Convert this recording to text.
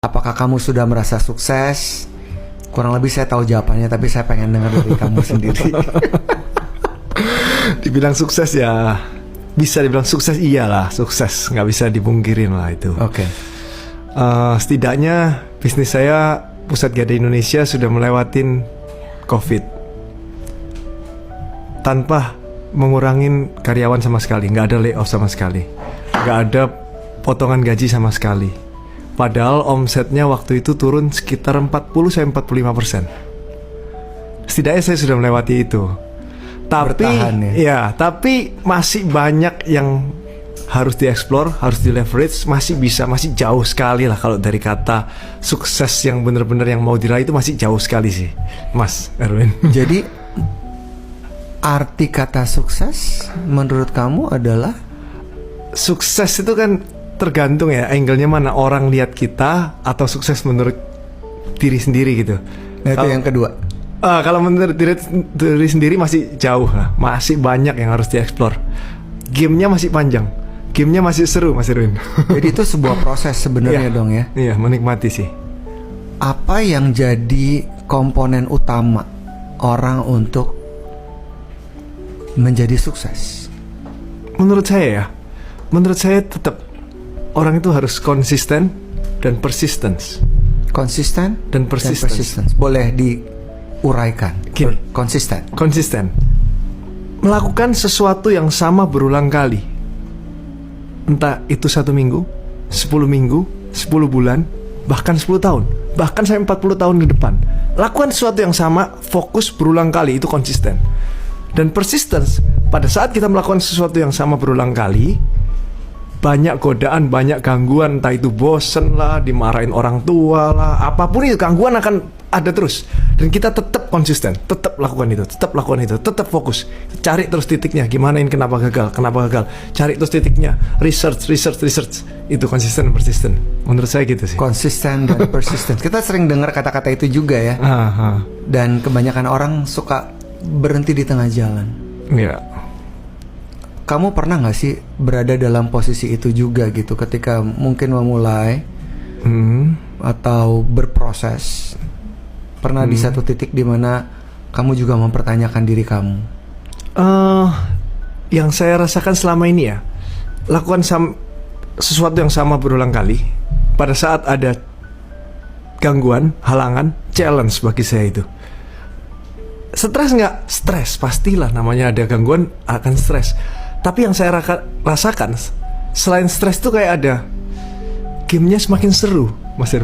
Apakah kamu sudah merasa sukses? Kurang lebih saya tahu jawabannya, tapi saya pengen dengar dari kamu sendiri. Dibilang sukses ya, bisa dibilang sukses, iyalah sukses, nggak bisa dipungkirin lah itu. Oke. Setidaknya bisnis saya Pusat Gadai Indonesia sudah melewatin COVID tanpa mengurangin karyawan sama sekali, nggak ada layoff sama sekali, nggak ada potongan gaji sama sekali. Padahal omsetnya waktu itu turun sekitar 40-45%. Setidaknya saya sudah melewati itu. Tapi Bertahan, ya, tapi masih banyak yang harus dieksplor, harus di leverage, masih jauh sekali lah kalau dari kata sukses yang benar-benar yang mau diraih itu masih jauh sekali sih, Mas Erwin. Jadi arti kata sukses menurut kamu adalah? Sukses itu kan tergantung ya angle-nya mana orang lihat kita, atau sukses menurut diri sendiri gitu. Nah, itu yang kedua. Kalau menurut diri sendiri masih jauh lah, masih banyak yang harus dieksplor. Game-nya masih panjang, game-nya masih seru, Mas Irwin. Jadi itu sebuah proses sebenarnya dong ya. Iya, menikmati sih. Apa yang jadi komponen utama orang untuk menjadi sukses? Menurut saya tetap orang itu harus konsisten dan persistence. Konsisten Dan persistence. Boleh diuraikan. Gini. Konsisten. Melakukan sesuatu yang sama berulang kali. Entah itu 1 minggu, 10 minggu, 10 bulan, bahkan 10 tahun, bahkan sampai 40 tahun ke depan. Lakukan sesuatu yang sama, fokus berulang kali, itu konsisten. Dan persistence, pada saat kita melakukan sesuatu yang sama berulang kali, banyak godaan, banyak gangguan, entah itu bosen lah, dimarahin orang tua lah, apapun itu, gangguan akan ada terus. Dan kita tetap konsisten, tetap lakukan itu, tetap fokus. Cari terus titiknya, gimana ini, kenapa gagal. Cari terus titiknya, research. Itu konsisten dan persisten. Menurut saya gitu sih. Konsisten dan persisten. Kita sering dengar kata-kata itu juga ya. Dan kebanyakan orang suka berhenti di tengah jalan. Iya. Kamu pernah gak sih berada dalam posisi itu juga gitu, ketika mungkin memulai atau berproses? Pernah di satu titik di mana kamu juga mempertanyakan diri kamu? Yang saya rasakan selama ini ya, lakukan sesuatu yang sama berulang kali. Pada saat ada gangguan, halangan, challenge bagi saya itu. Stres nggak? Stres, pastilah, namanya ada gangguan akan stres. Tapi yang saya rasakan, selain stres tuh kayak ada gamenya semakin seru, Mas Irwin.